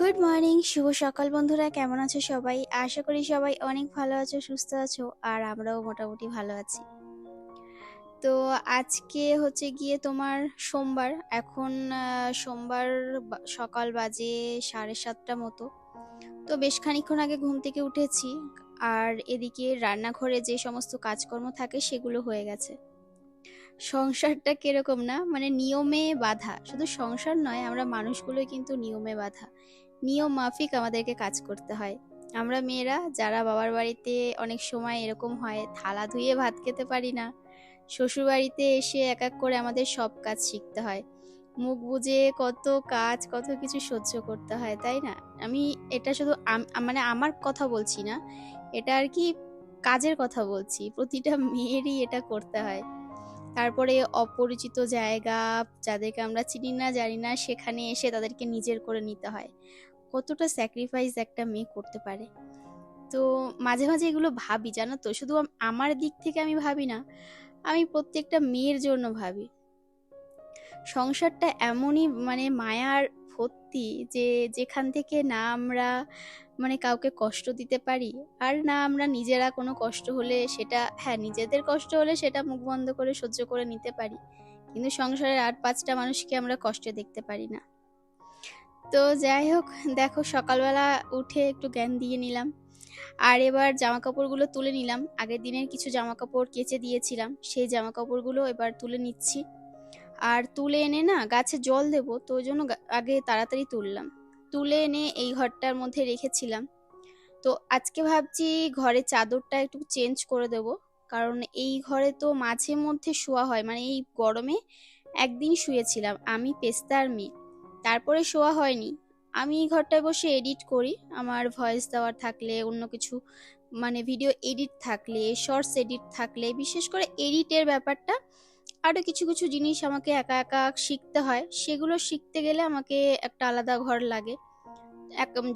Good morning, শুভ সকাল বন্ধুরা। কেমন আছো সবাই? আশা করি সবাই অনেক ভালো আছো, সুস্থ আছো, আর আমরাও মোটামুটি ভালো আছি। তো আজকে হচ্ছে গিয়ে তোমার সোমবার। এখন সোমবার সকাল বাজে 7:30 মতো। তো বেশ খানিকক্ষণ আগে ঘুম থেকে উঠেছি, আর এদিকে রান্নাঘরে যে সমস্ত কাজকর্ম থাকে সেগুলো হয়ে গেছে। সংসারটা কিরকম না, মানে নিয়মে বাঁধা। শুধু সংসার নয়, আমরা মানুষগুলোই কিন্তু নিয়মে বাঁধা। নিয়ম মাফিক আমাদেরকে কাজ করতে হয়। আমরা মেয়েরা যারা বাবার বাড়িতে অনেক সময় এরকম হয়, থালা ধুয়ে ভাত খেতে পারি না, শ্বশুর বাড়িতে এসে এক এক করে আমাদের সব কাজ শিখতে হয়। মুখ বুজে কত কাজ, কত কিছু সহ্য করতে হয়, তাই না? আমি এটা শুধু মানে আমার কথা বলছি না, এটা আর কি কাজের কথা বলছি। প্রতিটা মেয়েরই এটা করতে হয়। তারপরে অপরিচিত জায়গা, যাদেরকে আমরা চিনি না জানি না, সেখানে এসে তাদেরকে নিজের করে নিতে হয়। কতটা স্যাক্রিফাইস একটা মেয়ে করতে পারে। তো মাঝে মাঝে এগুলো ভাবি, জানো তো, শুধু আমার দিক থেকে আমি ভাবি না, আমি প্রত্যেকটা মেয়ের জন্য ভাবি। সংসারটা এমনই মানে মায়ার ভর্তি, যে যেখান থেকে না আমরা মানে কাউকে কষ্ট দিতে পারি, আর না আমরা নিজেরা কোনো কষ্ট হলে সেটা, হ্যাঁ, নিজেদের কষ্ট হলে সেটা মুখ বন্ধ করে সহ্য করে নিতে পারি, কিন্তু সংসারের আর 5টা মানুষকে আমরা কষ্টে দেখতে পারি না। তো যাই হোক, দেখো সকালবেলা উঠে একটু জ্ঞান দিয়ে নিলাম, আর এবার জামা কাপড়গুলো তুলে নিলাম। আগের দিনের কিছু জামা কাপড় কেচে দিয়েছিলাম, সেই জামা কাপড়গুলো এবার তুলে নিচ্ছি। আর তুলে এনে না গাছে জল দেবো, তো ওই জন্য আগে তাড়াতাড়ি তুললাম। তুলে এনে এই ঘরটার মধ্যে রেখেছিলাম। তো আজকে ভাবছি ঘরের চাদরটা একটু চেঞ্জ করে দেব, কারণ এই ঘরে তো মাঝে মধ্যে শোয়া হয়, মানে এই গরমে একদিন শুয়েছিলাম আমি, পেস্তা আর মেয়ে, তারপরে শোয়া হয়নি। আমি এই ঘরটায় বসে এডিট করি, আমার ভয়েস দেওয়ার থাকলে, অন্য কিছু মানে ভিডিও এডিট থাকলে, শর্টস এডিট থাকলে, বিশেষ করে এডিটের ব্যাপারটা, আরো কিছু কিছু জিনিস আমাকে একা একা শিখতে হয়। সেগুলো শিখতে গেলে আমাকে একটা আলাদা ঘর লাগে।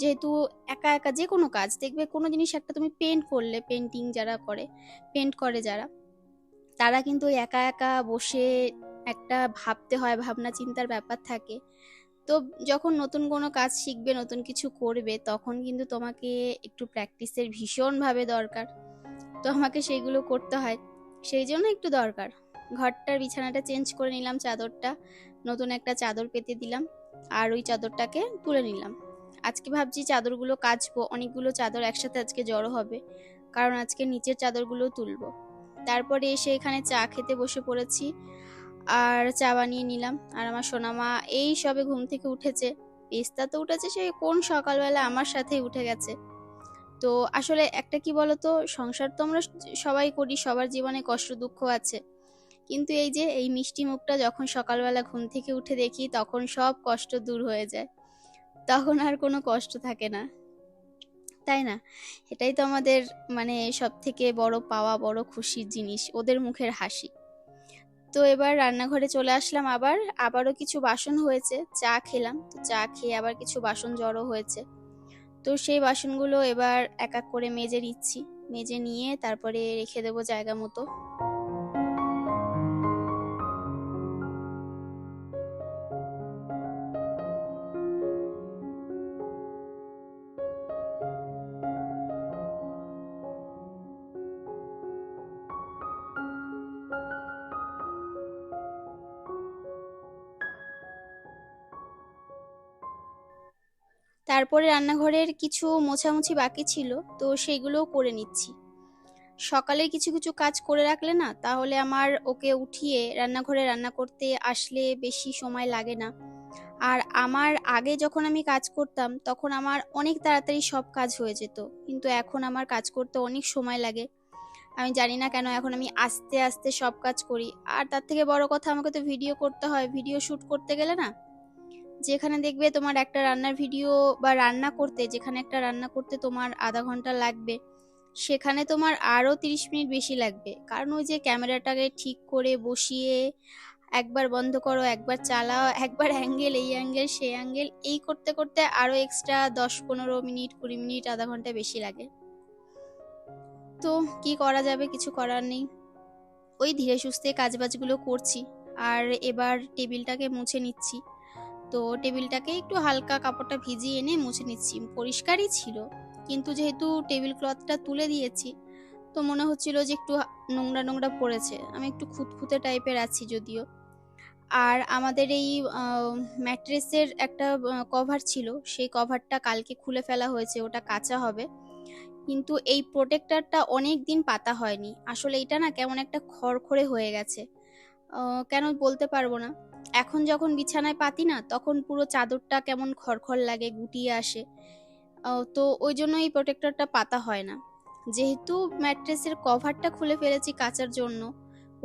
যেহেতু একা একা যে কোনো কাজ দেখবে, কোনো জিনিস একটা তুমি পেন্ট করলে, পেন্টিং যারা করে, পেন্ট করে যারা, তারা কিন্তু ওই একা একা বসে একটা ভাবতে হয়, ভাবনা চিন্তার ব্যাপার থাকে। তো যখন নতুন কোনো কাজ শিখবে, নতুন কিছু করবে, তখন কিন্তু তোমাকে একটু প্র্যাকটিসের ভীষণভাবে দরকার। তো আমাকে সেইগুলো করতে হয়, সেই জন্য একটু দরকার। ঘরটার বিছানাটা চেঞ্জ করে নিলাম, চাদরটা নতুন একটা চাদর পেতে দিলাম, আর ওই চাদরটাকে তুলে নিলাম। আজকে ভাবছি চাদরগুলো কাচবো, অনেকগুলো চাদর একসাথে আজকে জড়ো হবে, কারণ আজকে নিচের চাদরগুলো তুলবো। তারপরে এসে এখানে চা খেতে বসে পড়েছি, আর চা বানিয়ে নিলাম। আর আমার সোনামা এই সবে ঘুম থেকে উঠেছে। পেস্তা তো উঠেছে সে কোন সকালবেলা আমার সাথেই উঠে গেছে। তো আসলে একটা কি বলতো, সংসার তো আমরা সবাই করি, সবার জীবনে কষ্ট দুঃখ আছে, কিন্তু এই যে এই মিষ্টি মুখটা যখন সকালবেলা ঘুম থেকে উঠে দেখি, তখন সব কষ্ট দূর হয়ে যায়, তখন আর কোনো কষ্ট থাকে না, তাই না? এটাই তো আমাদের মানে সব থেকে বড় পাওয়া, বড় খুশির জিনিস, ওদের মুখের হাসি। তো এবার রান্নাঘরে চলে আসলাম, আবারও কিছু বাসন হয়েছে, চা খেলাম, তো চা খেয়ে আবার কিছু বাসন জড়ো হয়েছে। তো সেই বাসনগুলো এবার এক এক করে মেজে নিচ্ছি, মেজে নিয়ে তারপরে রেখে দেবো জায়গা মতো। তারপরে রান্নাঘরের কিছু মোছামুছি বাকি ছিল, তো সেইগুলোও করে নিচ্ছি। সকালে কিছু কিছু কাজ করে রাখলে না, তাহলে আমার ওকে উঠিয়ে রান্নাঘরে রান্না করতে আসলে বেশি সময় লাগে না। আর আমার আগে যখন আমি কাজ করতাম, তখন আমার অনেক তাড়াতাড়ি সব কাজ হয়ে যেত, কিন্তু এখন আমার কাজ করতে অনেক সময় লাগে। আমি জানি না কেন এখন আমি আস্তে আস্তে সব কাজ করি। আর তার থেকে বড় কথা, আমাকে তো ভিডিও করতে হয়। ভিডিও শুট করতে গেলে না, যেখানে দেখবে তোমার একটা রান্নার ভিডিও বা রান্না করতে, যেখানে একটা রান্না করতে তোমার আধা ঘন্টা লাগবে, সেখানে তোমার আরো 30 মিনিট বেশি লাগবে, কারণ ওই যে ক্যামেরাটাকে ঠিক করে বসিয়ে একবার বন্ধ করো, একবার চালাও, একবার অ্যাঙ্গেল, এই অ্যাঙ্গেল সেই অ্যাঙ্গেল, এই করতে করতে আরো এক্সট্রা 10-15 মিনিট, 20 মিনিট, আধা ঘন্টা বেশি লাগে। তো কি করা যাবে, কিছু করার নেই। ওই ধীরে সুস্থে কাজবাজগুলো করছি। আর এবার টেবিলটাকে মুছে নিচ্ছি। তো টেবিলটাকে একটু হালকা কাপড়টা ভিজিয়ে এনে মুছে নিচ্ছি। পরিষ্কারই ছিল, কিন্তু যেহেতু টেবিল ক্লথটা তুলে দিয়েছি তো মনে হচ্ছিল যে একটু নোংরা নোংরা পড়েছে। আমি একটু খুঁতখুঁতে টাইপের আছি যদিও। আর আমাদের এই ম্যাট্রেসের একটা কভার ছিল, সেই কভারটা কালকে খুলে ফেলা হয়েছে, ওটা কাচা হবে। কিন্তু এই প্রোটেক্টরটা অনেক দিন পাতা হয়নি। আসলে এটা না কেমন একটা খড়খড়ে হয়ে গেছে। কেন বলতে পারবো না। এখন যখন বিছানায় পাতি না তখন পুরো চাদরটা কেমন খড়খড় লাগে, গুটিয়ে আসে। তো ওই জন্য এই প্রোটেক্টরটা পাতা হয় না। যেহেতু ম্যাট্রেসের কভারটা খুলে ফেলেছি কাচার জন্য,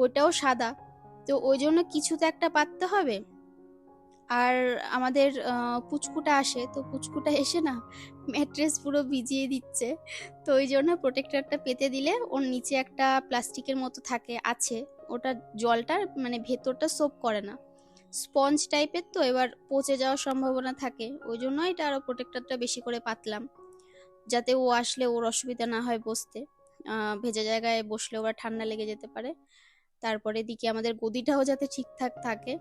ওটাও সাদা, তো ওই জন্য কিছু তো একটা পাততে হবে। আর আমাদের পুচকুটা আসে, তো পুচকুটা এসে না ম্যাট্রেস পুরো ভিজিয়ে দিচ্ছে। তো ওই জন্য প্রোটেক্টরটা পেতে দিলে ওর নিচে একটা প্লাস্টিকের মতো আছে, ওটা জলটা মানে ভেতরটা সোপ করে না, স্পঞ্জ টাইপের, তো এবার পচে যাওয়ার সম্ভাবনা থাকে। ওই জন্য এটা আরো প্রোটেক্টরটা বেশি করে পাতলাম, যাতে ও আসলে ওর অসুবিধা না হয় বসতে। ভেজা জায়গায় বসলে ওর ঠান্ডা লেগে যেতে পারে। তারপরে এদিকে আমাদের গদিটাও যাতে ঠিকঠাক থাকে,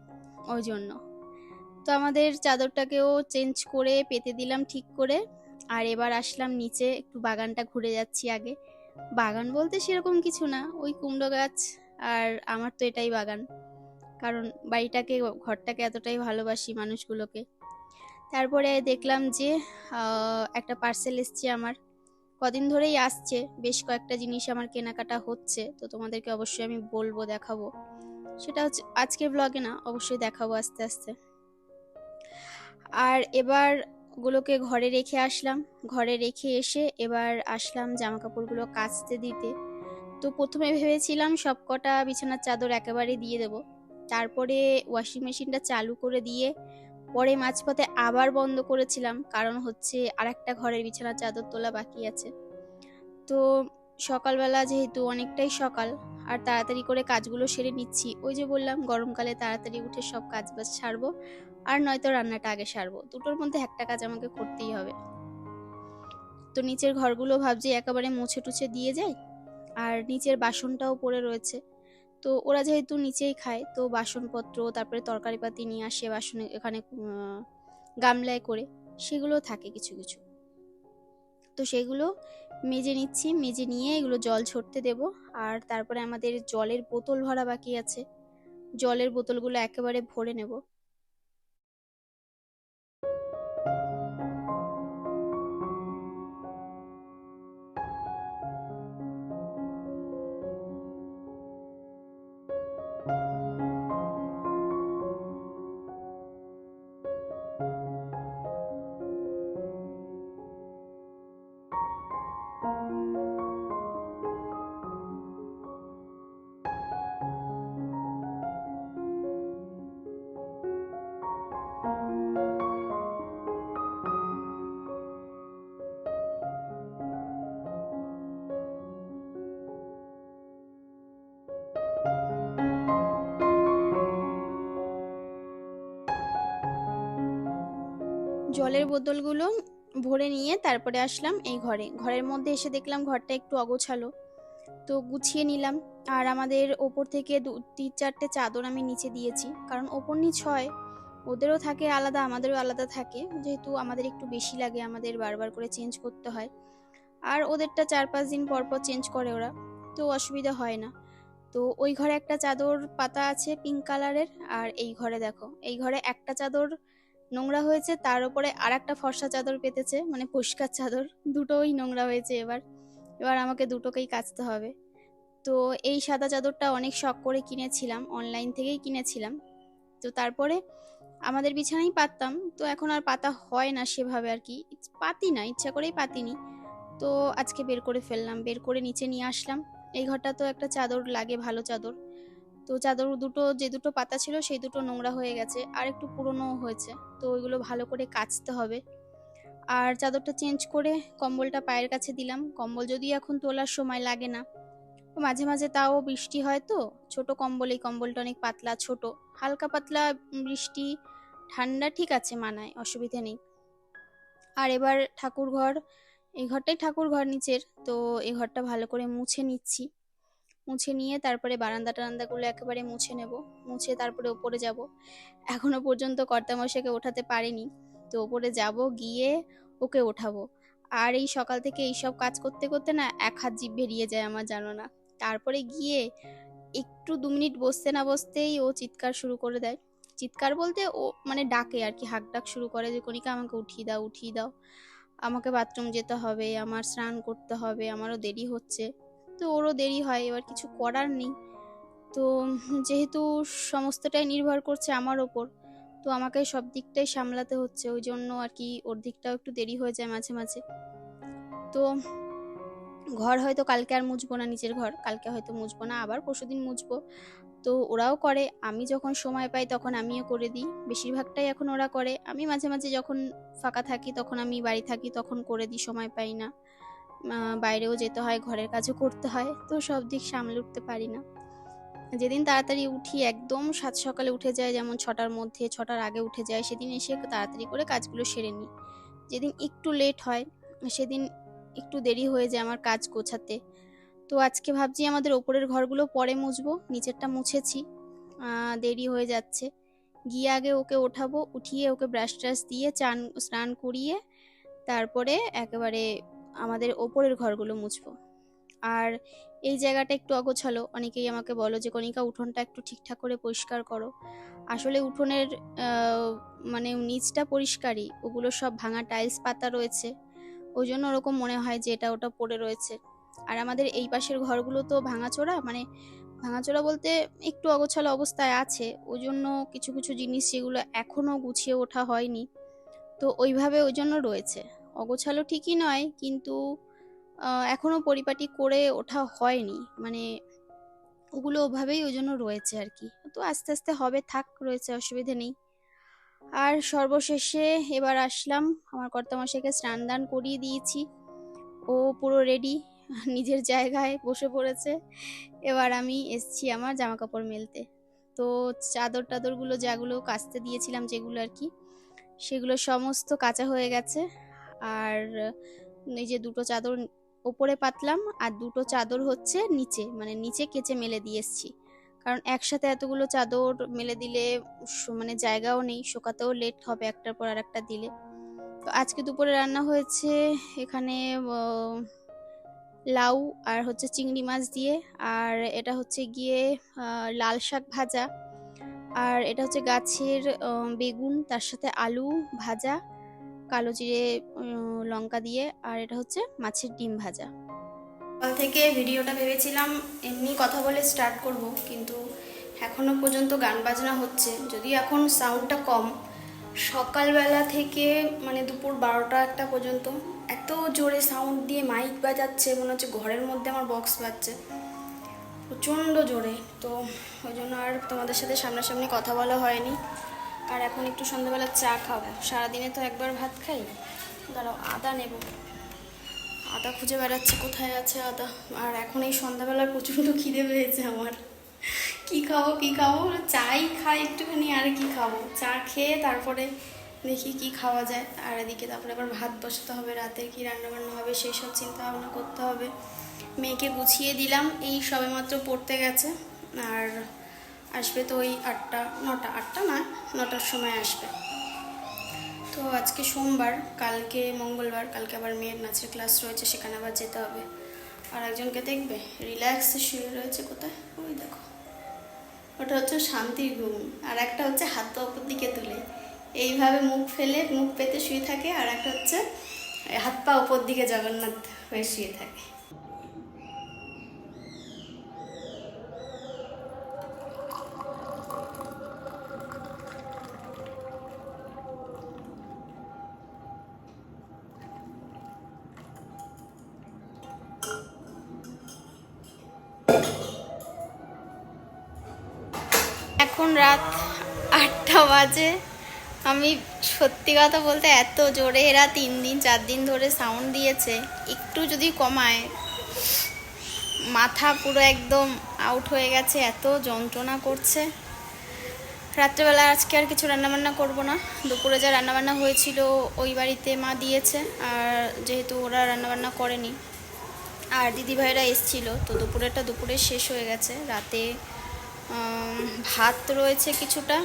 ওই জন্য। তো আমাদের চাদরটাকেও চেঞ্জ করে পেতে দিলাম ঠিক করে। আর এবার আসলাম নিচে, একটু বাগানটা ঘুরে যাচ্ছি আগে। বাগান বলতে সেরকম কিছু না, ওই কুমড়ো গাছ। আর আমার তো এটাই বাগান, কারণ বাড়িটাকে ঘরটাকে এতটাই ভালোবাসি, মানুষগুলোকে। তারপরে দেখলাম যে একটা পার্সেল এসছে আমার, কদিন ধরেই আসছে, বেশ কয়েকটা জিনিস আমার কেনাকাটা হচ্ছে, তো তোমাদেরকে অবশ্যই আমি বলবো, দেখাবো। সেটা হচ্ছে আজকের ব্লগে না, অবশ্যই দেখাবো আস্তে আস্তে। আর এবার ওগুলোকে ঘরে রেখে আসলাম। ঘরে রেখে এসে এবার আসলাম জামা কাপড়গুলো কাচতে দিতে। তো প্রথমে ভেবেছিলাম সব কটা বিছানার চাদর একেবারে দিয়ে দেব, তারপরে ওয়াশিং মেশিনটা চালু করে দিয়ে পরে মাঝপথে আবার বন্ধ করেছিলাম, কারণ হচ্ছে আর একটা ঘরের বিছানার চাদর তোলা বাকি আছে। তো সকালবেলা যেহেতু অনেকটাই সকাল, আর তাড়াতাড়ি করে কাজগুলো সেরে নিচ্ছি। ওই যে বললাম গরমকালে তাড়াতাড়ি উঠে সব কাজ বাজ সারবো, আর নয়তো রান্নাটা আগে সারবো, দুটোর মধ্যে একটা কাজ আমাকে করতেই হবে। তো নিচের ঘরগুলো ভাবছি একেবারে মুছে টুছে দিয়ে যাই। আর নিচের বাসনটাও পড়ে রয়েছে, তো ওরা যেহেতু নিচেই খায়, তো বাসনপত্র তারপরে তরকারিপাতি নিয়ে আসে বাসনে, এখানে গামলায় করে, সেগুলো থাকে কিছু কিছু। তো সেগুলো মেজে নিচ্ছি, মেজে নিয়ে এগুলো জল ঝরতে দেব। আর তারপরে আমাদের জলের বোতল ভরা বাকি আছে, জলের বোতলগুলো একেবারে ভরে নেব। জলের বোতলগুলো ভরে নিয়ে তারপরে আসলাম এই ঘরে। ঘরের মধ্যে এসে দেখলাম ঘরটা একটু অগোছালো, তো গুছিয়ে নিলাম। আর আমাদের ওপর থেকে তিন চারটে চাদর আমি নিচে দিয়েছি, কারণ ওপর নিচ হয়, ওদেরও থাকে আলাদা আমাদেরও আলাদা থাকে, যেহেতু আমাদের একটু বেশি লাগে, আমাদের বারবার করে চেঞ্জ করতে হয়। আর ওদেরটা 4-5 দিন পর পর চেঞ্জ করে ওরা, তো অসুবিধা হয় না। তো ওই ঘরে একটা চাদর পাতা আছে পিঙ্ক কালারের, আর এই ঘরে দেখো, এই ঘরে একটা চাদর নোংরা হয়েছে, তার উপরে আর একটা ফর্সা চাদর পেতেছে, মানে পরিষ্কার চাদর, দুটোই নোংরা হয়েছে। এবার এবার আমাকে দুটোকেই কাচতে হবে। তো এই সাদা চাদরটা অনেক শখ করে কিনেছিলাম, অনলাইন থেকেই কিনেছিলাম। তো তারপরে আমাদের বিছানায় পাততাম, তো এখন আর পাতা হয় না সেভাবে আর কি, পাতি না, ইচ্ছা করেই পাতিনি। তো আজকে বের করে ফেললাম, বের করে নিচে নিয়ে আসলাম। এই ঘরটা তো একটা চাদর লাগে, ভালো চাদর। তো চাদর দুটো, যে দুটো পাতা ছিল সেই দুটো নোংরা হয়ে গেছে, আর একটু পুরনোও হয়েছে, তো ওইগুলো ভালো করে কাচতে হবে। আর চাদরটা চেঞ্জ করে কম্বলটা পায়ের কাছে দিলাম। কম্বল যদিও এখন তোলার সময় লাগে না, মাঝে মাঝে তাও বৃষ্টি হয়, তো ছোট কম্বল, এই কম্বলটা অনেক পাতলা ছোট, হালকা পাতলা, বৃষ্টি ঠান্ডা ঠিক আছে, মানায়, অসুবিধা নেই। আর এবার ঠাকুর ঘর, এই ঘরটাই ঠাকুর ঘর নিচের, তো এই ঘরটা ভালো করে মুছে নিচ্ছি। মুছে নিয়ে তারপরে বারান্দা টারান্দাগুলো একেবারে মুছে নেব, মুছে তারপরে ওপরে যাব। এখনো পর্যন্ত কর্তামশাইকে ওঠাতে পারিনি, তো ওপরে যাব, গিয়ে ওকে ওঠাবো। আর এই সকাল থেকে এইসব কাজ করতে করতে না এক হাত জিভ বেরিয়ে যায় আমার, জানো না। তারপরে গিয়ে একটু 2 মিনিট বসতে না বসতেই ও চিৎকার শুরু করে দেয়। চিৎকার বলতে ও মানে ডাকে আর কি, হাঁক ডাক শুরু করে যে কণিকা আমাকে উঠিয়ে দাও, উঠিয়ে দাও, আমাকে বাথরুম যেতে হবে, আমার স্নান করতে হবে, আমারও দেরি হচ্ছে। তো ওরও দেরি হয়, এবার কিছু করার নেই। তো যেহেতু সমস্তটাই নির্ভর করছে আমার ওপর, তো আমাকে সব দিকটাই সামলাতে হচ্ছে, ওই জন্য আর কি ওর দিকটাও একটু দেরি হয়ে যায় মাঝে মাঝে। তো ঘর হয়তো কালকে আর মুছবো না, নিজের ঘর কালকে হয়তো মুছবো না, আবার পরশুদিন মুছবো। তো ওরাও করে, আমি যখন সময় পাই তখন আমিও করে দিই, বেশিরভাগটাই এখন ওরা করে। আমি মাঝে মাঝে যখন ফাঁকা থাকি, তখন আমি বাড়ি থাকি, তখন করে দিই, সময় পাই না, বাইরেও যেতে হয়, ঘরের কাজও করতে হয়, তো সব দিক সামলে উঠতে পারি না। যেদিন তাড়াতাড়ি উঠি, একদম সাত সকালে উঠে যায়, যেমন 6টার মধ্যে, 6টার আগে উঠে যায়, সেদিন এসে তাড়াতাড়ি করে কাজগুলো সেরে নিই। যেদিন একটু লেট হয় সেদিন একটু দেরি হয়ে যায় আমার কাজ গোছাতে। তো আজকে ভাবছি আমাদের ওপরের ঘরগুলো পরে মুছবো, নিচেরটা মুছেছি, দেরি হয়ে যাচ্ছে। গিয়ে আগে ওকে ওঠাবো, উঠিয়ে ওকে ব্রাশ ট্রাশ দিয়ে স্নান করিয়ে তারপরে একেবারে আমাদের ওপরের ঘরগুলো মুছবো। আর এই জায়গাটা একটু অগোছালো, অনেকেই আমাকে বলো যে কণিকা উঠোনটা একটু ঠিকঠাক করে পরিষ্কার করো। আসলে উঠোনের মানে নিচটা পরিষ্কারই, ওগুলো সব ভাঙা টাইলস পাতা রয়েছে, ওই জন্য ওরকম মনে হয় যে এটা ওটা পড়ে রয়েছে। আর আমাদের এই পাশের ঘরগুলো তো ভাঙাচোরা, মানে ভাঙাচোরা বলতে একটু অগোছালো অবস্থায় আছে, ওই জন্য কিছু কিছু জিনিস যেগুলো এখনো গুছিয়ে ওঠা হয়নি, তো ওইভাবে ওই জন্য রয়েছে। অগোছালো ঠিকই নয়, কিন্তু এখনো পরিপাটি করে ওঠা হয়নি, মানে ওগুলো ওভাবেই ওই জন্য রয়েছে আর কি। তো আস্তে আস্তে হবে, থাক, রয়েছে, অসুবিধে নেই। আর সর্বশেষে এবার আসলাম, আমার কর্তামশাইকে স্নান দান করিয়ে দিয়েছি, ও পুরো রেডি, নিজের জায়গায় বসে পড়েছে। এবার আমি এসছি আমার জামা কাপড় মেলতে। তো চাদর টাদরগুলো যেগুলো কাচতে দিয়েছিলাম, যেগুলো আর কি, সেগুলো সমস্ত কাচা হয়ে গেছে। আর এই যে 2টো চাদর ওপরে পাতলাম, আর 2টো চাদর হচ্ছে নিচে, মানে নিচে কেচে মেলে দিয়ে এসছি, কারণ একসাথে এতগুলো চাদর মেলে দিলে মানে জায়গাও নেই, শোকাতেও লেট হবে একটার পর আর একটা দিলে। তো আজকে দুপুরে রান্না হয়েছে এখানে লাউ আর হচ্ছে চিংড়ি মাছ দিয়ে, আর এটা হচ্ছে গিয়ে লাল শাক ভাজা, আর এটা হচ্ছে গাছের বেগুন, তার সাথে আলু ভাজা, কালো জিরে লঙ্কা দিয়ে, আর এটা হচ্ছে মাছের ডিম ভাজা। সকাল থেকে ভিডিওটা ভেবেছিলাম এমনি কথা বলে স্টার্ট করব, কিন্তু এখনো পর্যন্ত গান বাজনা হচ্ছে, যদিও এখন সাউন্ডটা কম। সকালবেলা থেকে মানে দুপুর 12টা 1টা পর্যন্ত এত জোরে সাউন্ড দিয়ে মাইক বাজাচ্ছে, মনে হচ্ছে ঘরের মধ্যে আমার বক্স বাজছে প্রচণ্ড জোরে। তো ওই জন্য আর তোমাদের সাথে সামনাসামনি কথা বলা হয়নি। আর এখন একটু সন্ধ্যাবেলা চা খাবো, সারাদিনে তো একবার ভাত খাই। দাঁড়াও, আদা নেব, আদা খুঁজে বেড়াচ্ছি কোথায় আছে আদা। আর এখন এই সন্ধ্যাবেলায় প্রচণ্ড খিদে পেয়েছে আমার, কি খাবো কি খাবো, চাই খাই একটুখানি, আর কি খাবো, চা খেয়ে তারপরে দেখি কি খাওয়া যায়। আর এদিকে তারপরে আবার ভাত বসাতে হবে, রাতে কি রান্নাবান্না হবে সেই সব চিন্তা ভাবনা করতে হবে। মেয়েকে গুছিয়ে দিলাম, এই সবেমাত্র পড়তে গেছে, আর আসবে তো ওই 8টা 9টা, 8টা না 9টার সময় আসবে। তো আজকে সোমবার, কালকে মঙ্গলবার, কালকে আবার মেয়ের নাচের ক্লাস রয়েছে, সেখানে আবার যেতে হবে। আর একজনকে দেখবে রিল্যাক্সে শুয়ে রয়েছে, কোথায়, ওই দেখো, ওটা হচ্ছে শান্তির ঘুম। আর একটা হচ্ছে হাত পা উপর দিকে তুলে এইভাবে মুখ ফেলে মুখ পেতে শুয়ে থাকে, আর একটা হচ্ছে হাত পা উপর দিকে জগন্নাথ হয়ে শুয়ে থাকে। এখন রাত 8টা বাজে। আমি সত্যি কথা বলতে এত জোরে এরা 3 দিন 4 দিন ধরে সাউন্ড দিয়েছে, একটু যদি কমায়, মাথা পুরো একদম আউট হয়ে গেছে, এত যন্ত্রণা করছে। রাত্রেবেলা আজকে আর কিছু রান্নাবান্না করব না, দুপুরে যা রান্নাবান্না হয়েছিল ওই বাড়িতে মা দিয়েছে, আর যেহেতু ওরা রান্নাবান্না করেনি, আর দিদিভাইরা এসছিল, তো দুপুরেরটা দুপুরে শেষ হয়ে গেছে। রাতে ভাত রয়েছে কিছুটা,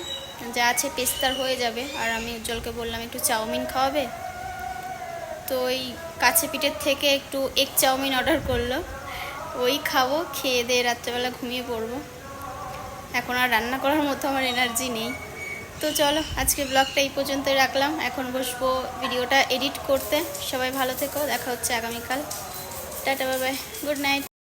যা আছে পেস্তার হয়ে যাবে। আর আমি উজ্জ্বলকে বললাম একটু চাউমিন খাওয়াবে, তো ওই কাছে পিঠের থেকে একটু এগ চাউমিন অর্ডার করলো, ওই খাবো। খেয়ে দিয়ে রাত্রেবেলা ঘুমিয়ে পড়বো। এখন আর রান্না করার মতো আমার এনার্জি নেই। তো চলো, আজকে ব্লগটা এই পর্যন্তই রাখলাম। এখন বসবো ভিডিওটা এডিট করতে। সবাই ভালো থেকো, দেখা হচ্ছে আগামীকাল। Tata, bye bye, good night.